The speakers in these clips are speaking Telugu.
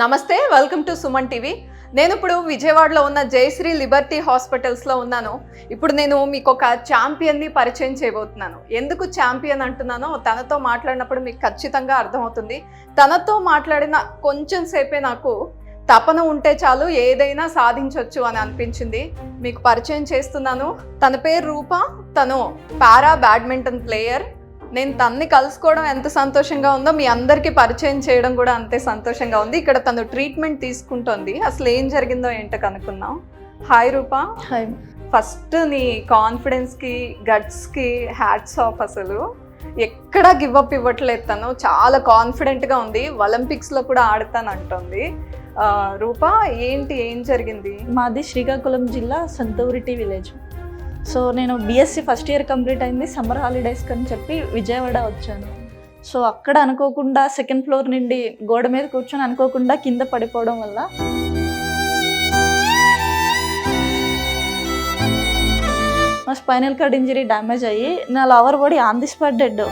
నమస్తే, వెల్కమ్ టు సుమన్ టీవీ. నేను ఇప్పుడు విజయవాడలో ఉన్న జయశ్రీ లిబర్టీ హాస్పిటల్స్లో ఉన్నాను. ఇప్పుడు నేను మీకు ఒక ఛాంపియన్ని పరిచయం చేయబోతున్నాను. ఎందుకు ఛాంపియన్ అంటున్నానో తనతో మాట్లాడినప్పుడు మీకు ఖచ్చితంగా అర్థమవుతుంది. తనతో మాట్లాడిన కొంచెం సేపే నాకు తపన ఉంటే చాలు ఏదైనా సాధించవచ్చు అని అనిపించింది. మీకు పరిచయం చేస్తున్నాను. తన పేరు రూప. తను పారా బ్యాడ్మింటన్ ప్లేయర్. నేను తన్ని కలుసుకోవడం ఎంత సంతోషంగా ఉందో మీ అందరికీ పరిచయం చేయడం కూడా అంతే సంతోషంగా ఉంది. ఇక్కడ తను ట్రీట్మెంట్ తీసుకుంటోంది. అసలు ఏం జరిగిందో ఏంటో కనుక్కుందాం. హాయ్ రూపా. హాయ్. ఫస్ట్ నీ కాన్ఫిడెన్స్కి గట్స్కి హ్యాట్స్ ఆఫ్. అసలు ఎక్కడా గివ్ అప్ ఇవ్వట్లేదు. తను చాలా కాన్ఫిడెంట్గా ఉంది. ఒలింపిక్స్లో కూడా ఆడతాను అంటుంది. రూపా, ఏం జరిగింది? మాది శ్రీకాకుళం జిల్లా సంతూరిటీ విలేజ్. సో నేను బీఎస్సీ ఫస్ట్ ఇయర్ కంప్లీట్ అయింది. సమ్మర్ హాలిడేస్కి అని చెప్పి విజయవాడ వచ్చాను. సో అక్కడ అనుకోకుండా సెకండ్ ఫ్లోర్ నుండి గోడ మీద కూర్చొని అనుకోకుండా కింద పడిపోవడం వల్ల మా స్పైనల్ కార్డ్ ఇంజరీ డ్యామేజ్ అయ్యి నా lower body on the spot dead.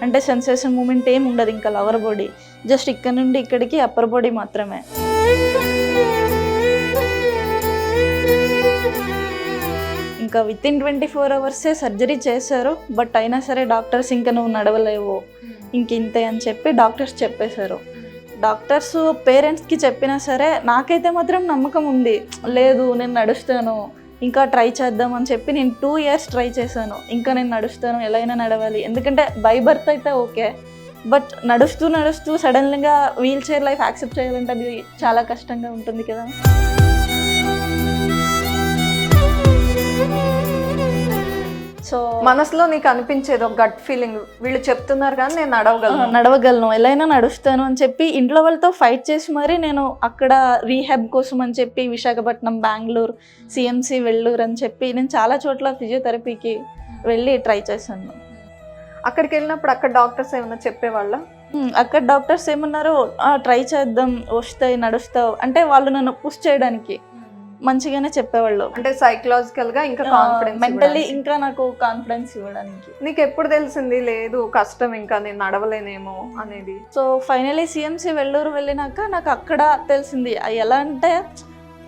అంటే సెన్సేషన్ మూమెంట్ ఏమి ఉండదు ఇంకా లోవర్ బాడీ. జస్ట్ ఇక్కడ నుండి ఇక్కడికి అప్పర్ బాడీ మాత్రమే. ఇంకా విత్ ఇన్ 24 అవర్సే సర్జరీ చేశారు. బట్ అయినా సరే డాక్టర్స్ ఇంకా నువ్వు నడవలేవు ఇంతే అని చెప్పి డాక్టర్స్ చెప్పేశారు. డాక్టర్స్ పేరెంట్స్కి చెప్పినా సరే నాకైతే మాత్రం నమ్మకం ఉంది. లేదు, నేను నడుస్తాను, ఇంకా ట్రై చేద్దాం అని చెప్పి నేను 2 years ట్రై చేశాను. ఇంకా నేను నడుస్తాను, ఎలా అయినా నడవాలి. ఎందుకంటే బై బర్త్ అయితే ఓకే, బట్ నడుస్తూ సడన్గా వీల్ చైర్ లైఫ్ యాక్సెప్ట్ చేయాలంటే అది చాలా కష్టంగా ఉంటుంది కదా. సో మనసులో నీకు అనిపించేది ఒక గట్ ఫీలింగ్, వీళ్ళు చెప్తున్నారు కానీ నేను నడవగలను, ఎలా అయినా నడుస్తాను అని చెప్పి ఇంట్లో వాళ్ళతో ఫైట్ చేసి మరి నేను అక్కడ రీహాబ్ కోసం అని చెప్పి విశాఖపట్నం, బెంగళూరు, సిఎంసి, వెల్లూరు అని చెప్పి నేను చాలా చోట్ల ఫిజియోథెరపీకి వెళ్ళి ట్రై చేశాను. అక్కడికి వెళ్ళినప్పుడు అక్కడ డాక్టర్స్ ఏమన్నా చెప్పేవాళ్ళ? అక్కడ డాక్టర్స్ ఏమన్నారు, ట్రై చేద్దాం, వస్తాయి, నడుస్తావు అంటే వాళ్ళు నన్ను పుష్ చేయడానికి మంచిగానే చెప్పేవాళ్ళు. అంటే సైకలాజికల్ గా ఇంకా కాన్ఫిడెన్స్, మెంటల్లీ ఇంకా నాకు కాన్ఫిడెన్స్ ఇవ్వడానికి. నీకు ఎప్పుడు తెలిసింది లేదు కష్టం ఇంకా నేను నడవలేనేమో అనేది? సో ఫైనలీ సిఎంసి వెల్లూరు వెళ్ళినాక నాకు అక్కడ తెలిసింది. ఎలా అంటే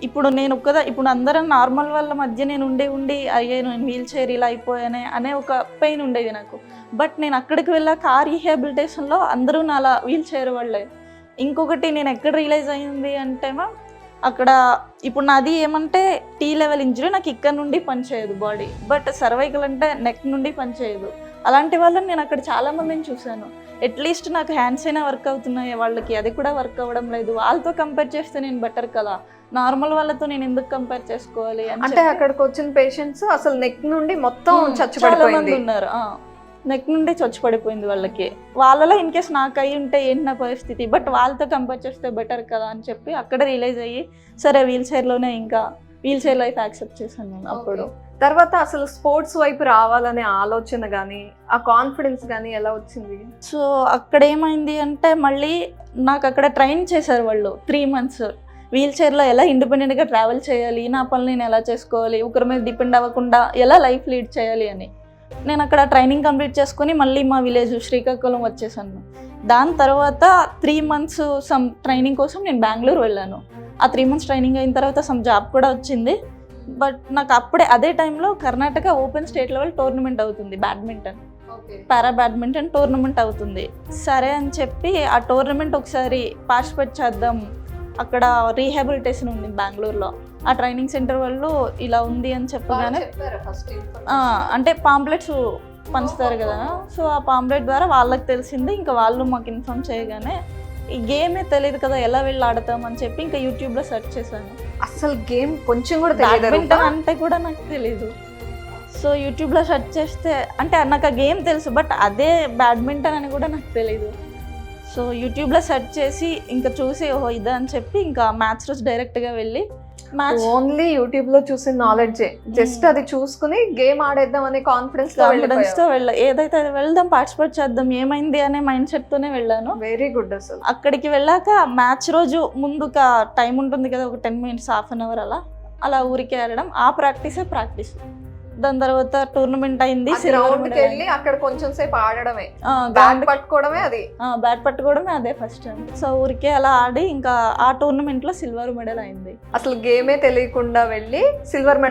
ఇప్పుడు నేను ఇప్పుడు అందరం నార్మల్ వాళ్ళ మధ్య నేను ఉండి అయ్యే నేను వీల్ చైర్ ఇలా అయిపోయానే అనే ఒక పెయిన్ ఉండేది నాకు. బట్ నేను అక్కడికి వెళ్ళాక ఆ రీహాబిలిటేషన్లో అందరూ నా అలా వీల్ చైర్ వాళ్ళే. ఇంకొకటి నేను ఎక్కడ రియలైజ్ అయింది అంటే అక్కడ ఇప్పుడు నాది ఏమంటే T లెవెల్ ఇంజరీ, నాకు ఇక్కడ నుండి పనిచేయదు బాడీ. బట్ సర్వైకల్ అంటే నెక్ నుండి పనిచేయదు. అలాంటి వాళ్ళని నేను అక్కడ చాలా మందిని చూశాను. అట్లీస్ట్ నాకు హ్యాండ్స్ అయినా వర్క్ అవుతున్నాయి, వాళ్ళకి అది కూడా వర్క్ అవ్వడం లేదు. వాళ్ళతో కంపేర్ చేస్తే నేను బెటర్ కదా, నార్మల్ వాళ్ళతో నేను ఎందుకు కంపేర్ చేసుకోవాలి అంటే అక్కడికి వచ్చిన పేషెంట్స్ అసలు నెక్ నుండి మొత్తం చచ్చిపడిపోయింది ఉన్నారు. నెక్ నుండి చచ్చిపడిపోయింది వాళ్ళకి. వాళ్ళలో ఇన్ కేస్ నాకు అయ్యి ఉంటే ఏంటి నా పరిస్థితి, బట్ వాళ్ళతో కంపేర్ చేస్తే బెటర్ కదా అని చెప్పి అక్కడ రియలైజ్ అయ్యి సరే వీల్ చైర్లోనే ఇంకా వీల్ చైర్ లైఫ్ యాక్సెప్ట్ చేశాను నేను అప్పుడు. తర్వాత అసలు స్పోర్ట్స్ వైపు రావాలనే ఆలోచన కానీ ఆ కాన్ఫిడెన్స్ కానీ ఎలా వచ్చింది? సో అక్కడ ఏమైంది అంటే మళ్ళీ నాకు అక్కడ ట్రైన్ చేశారు వాళ్ళు 3 months. వీల్ చైర్లో ఎలా ఇండిపెండెంట్గా ట్రావెల్ చేయాలి, నా పనులు నేను ఎలా చేసుకోవాలి, ఒకరి మీద డిపెండ్ అవ్వకుండా ఎలా లైఫ్ లీడ్ చేయాలి అని నేను అక్కడ ట్రైనింగ్ కంప్లీట్ చేసుకొని మళ్ళీ మా విలేజ్ శ్రీకాకుళం వచ్చేసాను. దాని తర్వాత 3 months సమ్ ట్రైనింగ్ కోసం నేను బెంగళూరు వెళ్ళాను. ఆ 3 months ట్రైనింగ్ అయిన తర్వాత సమ్ జాబ్ కూడా వచ్చింది. బట్ నాకు అప్పుడే అదే టైంలో Karnataka open state level tournament అవుతుంది, బ్యాడ్మింటన్, పారా బ్యాడ్మింటన్ టోర్నమెంట్ అవుతుంది. సరే అని చెప్పి ఆ టోర్నమెంట్ ఒకసారి పార్టిసిపేట్ చేద్దాం, అక్కడ రీహాబిలిటేషన్ ఉంది బెంగళూరులో. ఆ ట్రైనింగ్ సెంటర్ వాళ్ళు ఇలా ఉంది అని చెప్పగానే అంటే పాంప్లెట్స్ పంచుతారు కదా, సో ఆ పాంప్లెట్ ద్వారా వాళ్ళకి తెలిసింది. ఇంకా వాళ్ళు మాకు ఇన్ఫార్మ్ చేయగానే ఈ గేమే తెలియదు కదా ఎలా వెళ్ళి ఆడతాం అని చెప్పి ఇంకా యూట్యూబ్లో సెర్చ్ చేశాను. అసలు గేమ్ కొంచెం కూడా బ్యాడ్మింటన్ అంటే కూడా నాకు తెలీదు. సో యూట్యూబ్లో సెర్చ్ చేస్తే అంటే నాకు ఆ గేమ్ తెలుసు, బట్ అదే బ్యాడ్మింటన్ అని కూడా నాకు తెలీదు. సో యూట్యూబ్లో సెర్చ్ చేసి ఇంకా చూసి ఓహో ఇదా అని చెప్పి ఇంకా మ్యాచ్ రోజు డైరెక్ట్గా వెళ్ళి ఓన్లీ యూట్యూబ్ లో చూసిన నాలెడ్జే, జస్ట్ అది చూసుకుని గేమ్ ఆడేద్దాం అనే కాన్ఫిడెన్స్ తో ఏదైతే వెళ్దాం, పార్టిసిపేట్ చేద్దాం, ఏమైంది అనే మైండ్ సెట్ తోనే వెళ్ళాను. Very good. అసలు అక్కడికి వెళ్ళాక మ్యాచ్ రోజు ముందు టైం ఉంటుంది కదా, ఒక 10 minutes, 1/2 hour అలా ఊరికే ఆడడం. ఆ ప్రాక్టీస్ దాని తర్వాత టోర్నమెంట్ అయింది, గ్రౌండ్ కి వెళ్ళి అక్కడ కొంచెం సేపు ఆడడమే, బ్యాట్ పట్టుకోవడమే, అది బ్యాట్ పట్టుకోవడమే అదే ఫస్ట్ టైం. సో ఊరికే అలా ఆడి ఇంకా ఆ టోర్నమెంట్ లో సిల్వర్ మెడల్ అయింది. అసలు గేమే తెలియకుండా వెళ్ళి సిల్వర్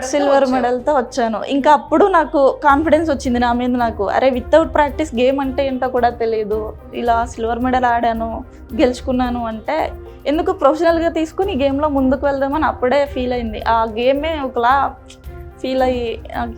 మెడల్ తో వచ్చాను. ఇంకా అప్పుడు నాకు కాన్ఫిడెన్స్ వచ్చింది నా మీద. నాకు అరే వితౌట్ ప్రాక్టీస్ గేమ్ అంటే ఏంటో కూడా తెలియదు, ఇలా సిల్వర్ మెడల్ ఆడాను, గెలుచుకున్నాను అంటే ఎందుకు ప్రొఫెషనల్గా తీసుకుని ఈ గేమ్లో ముందుకు వెళ్దామని అప్పుడే ఫీల్ అయింది. ఆ గేమే ఒకలా ఫీల్ అయ్యి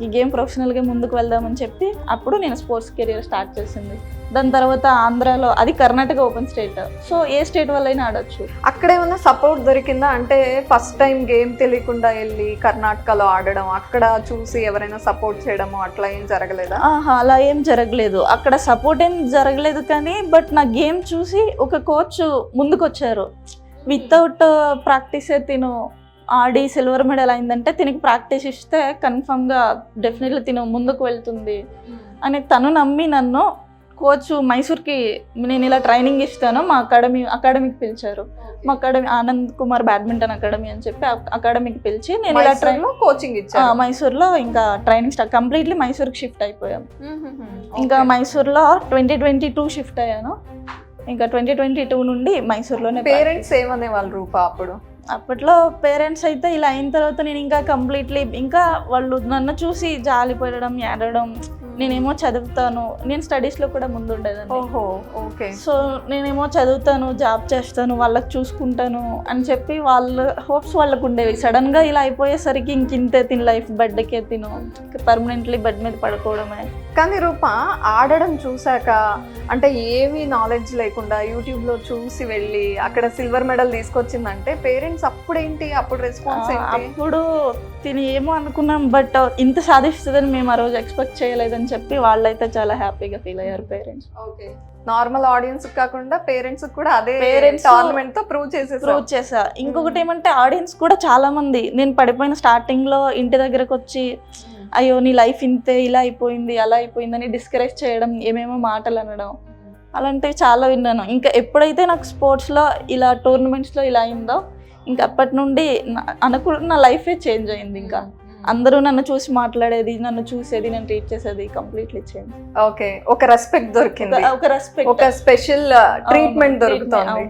ఈ గేమ్ ప్రొఫెషనల్గా ముందుకు వెళ్దామని చెప్పి అప్పుడు నేను స్పోర్ట్స్ కెరియర్ స్టార్ట్ చేసింది. దాని తర్వాత ఆంధ్రాలో, అది కర్ణాటక ఓపెన్ స్టేట్, సో ఏ స్టేట్ వల్లైనా ఆడొచ్చు. అక్కడ ఏమన్నా సపోర్ట్ దొరికిందా? అంటే ఫస్ట్ టైం గేమ్ తెలియకుండా వెళ్ళి కర్ణాటకలో ఆడడం, అక్కడ చూసి ఎవరైనా సపోర్ట్ చేయడము అట్లా ఏం జరగలేదా? అలా ఏం జరగలేదు, అక్కడ సపోర్ట్ ఏం జరగలేదు. కానీ బట్ నా గేమ్ చూసి ఒక కోచ్ ముందుకు వచ్చారు. వితౌట్ ప్రాక్టీసే తిను ఆడి సిల్వర్ మెడల్ అయిందంటే తినకి ప్రాక్టీస్ ఇస్తే కన్ఫర్మ్గా డెఫినెట్లీ తిను ముందుకు వెళ్తుంది అని తను నమ్మి నన్ను కోచ్ మైసూర్కి నేను ఇలా ట్రైనింగ్ ఇస్తాను మా అకాడమీకి పిలిచారు. మా academy Anand Kumar badminton academy అని చెప్పి అకాడమీకి పిలిచి నేను ఇలా కోచింగ్ ఇచ్చాను. మైసూర్లో ఇంకా ట్రైనింగ్ స్టార్ట్ కంప్లీట్లీ మైసూర్కి షిఫ్ట్ అయిపోయాం. ఇంకా మైసూర్లో 2022 షిఫ్ట్ అయ్యాను. ఇంకా 2022 నుండి మైసూర్లోనే. పేరెంట్స్ ఏమనే వాళ్ళు రూపా అప్పట్లో పేరెంట్స్ అయితే ఇలా అయిన తర్వాత నేను ఇంకా కంప్లీట్లీ ఇంకా వాళ్ళు నన్ను చూసి జాలిపడడం, ఏడవడం. నేనేమో చదువుతాను, నేను స్టడీస్లో కూడా ముందు ఉండేదాన్ని. సో నేనేమో చదువుతాను, జాబ్ చేస్తాను, వాళ్ళకి చూసుకుంటాను అని చెప్పి వాళ్ళ హోప్స్ వాళ్ళకు ఉండేవి. సడన్గా ఇలా అయిపోయేసరికి ఇంతే తిని లైఫ్ బెడ్కే తిను, పర్మనెంట్లీ బెడ్ మీద పడుకోవడమే. కానీ రూపా ఆడడం చూసాక అంటే ఏమీ నాలెడ్జ్ లేకుండా యూట్యూబ్లో చూసి వెళ్ళి అక్కడ సిల్వర్ మెడల్ తీసుకొచ్చిందంటే పేరెంట్స్ అప్పుడు రెస్పాన్స్ ఏంటి? అప్పుడు తిని ఏమో అనుకున్నాం, బట్ ఇంత సాధిస్తుందని మేము ఆ రోజు ఎక్స్పెక్ట్ చేయలేదని చెప్పి వాళ్ళైతే చాలా హ్యాపీగా ఫీల్ అయ్యారు పేరెంట్స్. నార్మల్ ఆడియన్స్ కాకుండా పేరెంట్స్ కూడా అదే టోర్నమెంట్ తో ప్రూవ్ చేసా. ఇంకొకటి ఏమంటే ఆడియన్స్ కూడా చాలా మంది నేను పడిపోయిన స్టార్టింగ్ లో ఇంటి దగ్గరకు వచ్చి అయ్యో నీ లైఫ్ ఇంతే, ఇలా అయిపోయింది, అలా అయిపోయిందని డిస్కరేజ్ చేయడం, ఏమేమో మాటలు అనడం, అలాంటివి చాలా విన్నాను. ఇంకా ఎప్పుడైతే నాకు స్పోర్ట్స్లో ఇలా టోర్నమెంట్స్లో ఇలా అయిందో ఇంకా అప్పటి నుండి అనుకున్న నా లైఫే చేంజ్ అయింది. ఇంకా అందరూ నన్ను చూసి మాట్లాడేది, నన్ను చూసేది, నేను ట్రీట్ చేసేది కంప్లీట్లీ చేంజ్. ఓకే, ఒక రెస్పెక్ట్ దొరికింది, ఒక స్పెషల్ ట్రీట్మెంట్ దొరుకుతుంది.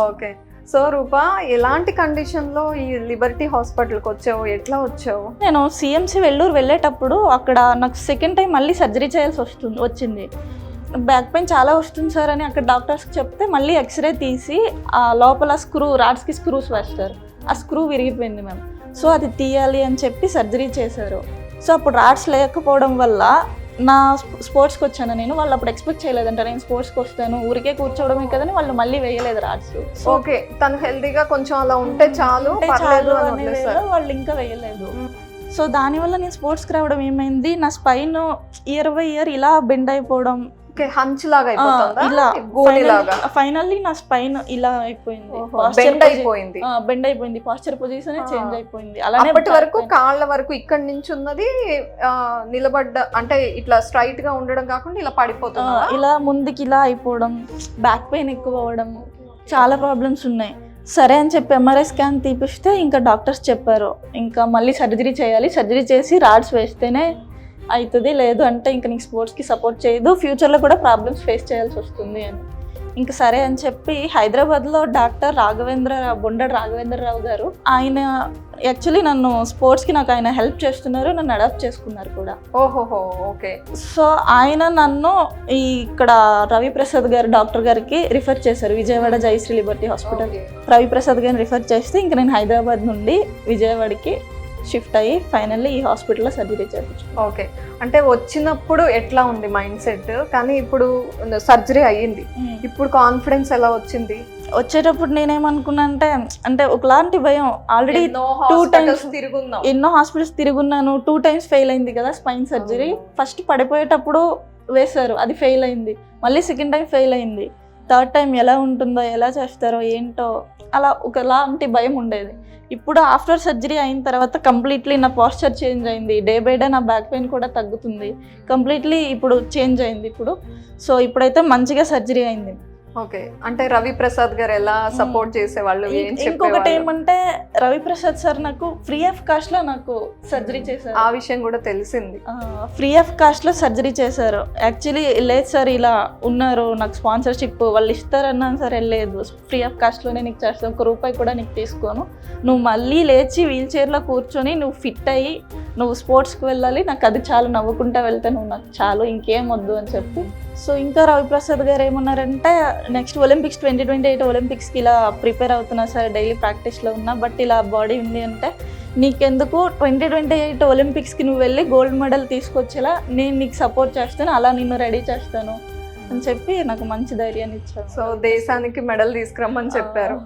ఓకే, సో రూపా ఎలాంటి కండిషన్లో ఈ లిబర్టీ హాస్పిటల్కి వచ్చావు, ఎట్లా వచ్చావు? నేను సిఎంసి వెల్లూరు వెళ్ళేటప్పుడు అక్కడ నాకు సెకండ్ టైం మళ్ళీ సర్జరీ చేయాల్సి వచ్చింది. బ్యాక్ పెయిన్ చాలా వస్తుంది సార్ అని అక్కడ డాక్టర్స్కి చెప్తే మళ్ళీ ఎక్స్రే తీసి ఆ లోపల రాడ్స్కి స్క్రూస్ వేస్తారు. ఆ స్క్రూ విరిగిపోయింది మ్యామ్. సో అది తీయాలి అని చెప్పి సర్జరీ చేశారు. సో అప్పుడు రాడ్స్ లేకపోవడం వల్ల నా స్పోర్ట్స్కి వచ్చాను నేను. వాళ్ళు అప్పుడు ఎక్స్పెక్ట్ చేయలేదంట నేను స్పోర్ట్స్కి వస్తాను, ఊరికే కూర్చోవడమే కదని వాళ్ళు మళ్ళీ వేయలేదు రాడ్స్. ఓకే, తను హెల్తీగా కొంచెం అలా ఉంటే చాలు వాళ్ళు ఇంకా వేయలేదు. సో దానివల్ల నేను స్పోర్ట్స్కి రావడం ఏమైంది, నా స్పైన్ ఇయర్ బై ఇయర్ ఇలా బెండ్ అయిపోవడం, ఇలా ఫైనల్లీ నా స్పైన్ ఇలా అయిపోయింది, బెండ్ అయిపోయింది, పాస్చర్ పొజిషన్ చేంజ్ అయిపోయింది. అలానే అప్పటి వరకు కాళ్ళ వరకు ఇక్కడ నుంచి ఉన్నది నిలబడ్డ అంటే ఇట్లా స్ట్రైట్ గా ఉండడం కాకుండా ఇలా పడిపోతుంది, ఇలా ముందుకి ఇలా అయిపోవడం, బ్యాక్ పెయిన్ ఎక్కువ అవ్వడం, చాలా ప్రాబ్లమ్స్ ఉన్నాయి. సరే అని చెప్పి ఎంఆర్ఐ స్కాన్ తీపిస్తే ఇంకా డాక్టర్స్ చెప్పారు ఇంకా మళ్ళీ సర్జరీ చేయాలి, సర్జరీ చేసి రాడ్స్ వేస్తేనే అవుతుంది, లేదు అంటే ఇంకా నీకు స్పోర్ట్స్కి సపోర్ట్ చేయదు, ఫ్యూచర్లో కూడా ప్రాబ్లమ్స్ ఫేస్ చేయాల్సి వస్తుంది అని. ఇంకా సరే అని చెప్పి హైదరాబాద్లో డాక్టర్ బొండడు రాఘవేంద్రరావు గారు, ఆయన యాక్చువల్లీ నన్ను స్పోర్ట్స్కి నాకు ఆయన హెల్ప్ చేస్తున్నారు, నన్ను అడాప్ట్ చేసుకున్నారు కూడా. ఓహోహో, ఓకే. సో ఆయన నన్ను ఇక్కడ రవిప్రసాద్ గారు డాక్టర్ గారికి రిఫర్ చేశారు, విజయవాడ జయశ్రీ లిబర్టీ హాస్పిటల్. రవిప్రసాద్ గారిని రిఫర్ చేస్తే ఇంకా నేను హైదరాబాద్ నుండి విజయవాడకి షిఫ్ట్ అయ్యి ఫైనల్లీ ఈ హాస్పిటల్లో సర్జరీ చేయించాను. ఓకే, అంటే వచ్చినప్పుడు ఎట్లా ఉంది మైండ్ సెట్, కానీ ఇప్పుడు సర్జరీ అయ్యింది, ఇప్పుడు కాన్ఫిడెన్స్ ఎలా వచ్చింది? వచ్చేటప్పుడు నేనేమనుకున్నా అంటే ఒకలాంటి భయం. ఆల్రెడీ 2 times ఎన్నో హాస్పిటల్స్ తిరుగున్నాను, 2 times ఫెయిల్ అయింది కదా స్పైన్ సర్జరీ. ఫస్ట్ పడిపోయేటప్పుడు వేశారు, అది ఫెయిల్ అయింది, మళ్ళీ సెకండ్ టైం ఫెయిల్ అయింది, థర్డ్ టైం ఎలా ఉంటుందో, ఎలా చేస్తారో ఏంటో, అలా ఒకలాంటి భయం ఉండేది. ఇప్పుడు ఆఫ్టర్ సర్జరీ అయిన తర్వాత కంప్లీట్లీ నా పాస్చర్ చేంజ్ అయింది, డే బై డే నా బ్యాక్ పెయిన్ కూడా తగ్గుతుంది, కంప్లీట్లీ ఇప్పుడు చేంజ్ అయింది ఇప్పుడు. సో ఇప్పుడైతే మంచిగా సర్జరీ అయింది. ఓకే, అంటే రవి ప్రసాద్ గారు ఎలా సపోర్ట్ చేసేవాళ్ళు, ఏం ఇంకొకటి చెప్పేవాళ్ళు? ఏమంటే రవి ప్రసాద్ సార్ నాకు ఫ్రీ ఆఫ్ కాస్ట్ లో నాకు సర్జరీ చేశారు. ఆ విషయం కూడా తెలిసింది. ఫ్రీ ఆఫ్ కాస్ట్ లో సర్జరీ చేశారు. యాక్చువల్లీ లేదు సార్ ఇలా ఉన్నారు, నాకు స్పాన్సర్షిప్ వాళ్ళు ఇస్తారన్నాను సార్, వెళ్ళలేదు, ఫ్రీ ఆఫ్ కాస్ట్ లోనే నీకు చేస్తాను, ₹1 కూడా నీకు తీసుకోను, నువ్వు మళ్ళీ లేచి వీల్ చైర్లో కూర్చొని నువ్వు ఫిట్ అయ్యి నువ్వు స్పోర్ట్స్కి వెళ్ళాలి, నాకు అది చాలు, నవ్వుకుంటా వెళ్తే నువ్వు నాకు చాలు, ఇంకేం వద్దు అని చెప్పి. సో ఇంకా రవిప్రసాద్ గారు ఏమన్నారంటే నెక్స్ట్ ఒలింపిక్స్ 2028 ఒలింపిక్స్కి ఇలా ప్రిపేర్ అవుతున్నా సార్, డైలీ ప్రాక్టీస్లో ఉన్నా, బట్ ఇలా బాడీ ఉంది అంటే నీకెందుకు 2028 ఒలింపిక్స్కి నువ్వు వెళ్ళి గోల్డ్ మెడల్ తీసుకొచ్చేలా నేను నీకు సపోర్ట్ చేస్తాను, అలా నిన్ను రెడీ చేస్తాను అని చెప్పి నాకు మంచి ధైర్యాన్ని ఇచ్చారు. సో దేశానికి మెడల్ తీసుకురమ్మని చెప్పారు.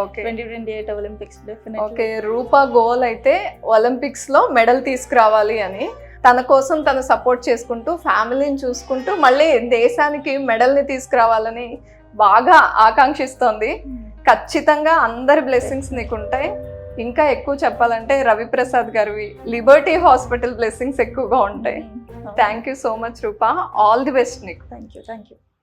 Okay, 2028 Olympics definite. ఓకే, రూపా గోల్ అయితే ఒలింపిక్స్ లో మెడల్ తీసుకురావాలి అని, తన కోసం తను సపోర్ట్ చేసుకుంటూ ఫ్యామిలీని చూసుకుంటూ మళ్ళీ దేశానికి మెడల్ని తీసుకురావాలని బాగా ఆకాంక్షిస్తోంది. ఖచ్చితంగా అందరి బ్లెస్సింగ్స్ నీకు ఉంటాయి. ఇంకా ఎక్కువ చెప్పాలంటే రవిప్రసాద్ గారివి లిబర్టీ హాస్పిటల్ బ్లెస్సింగ్స్ ఎక్కువగా ఉంటాయి. Thank you so much Rupa, all the best నీకు. Thank you.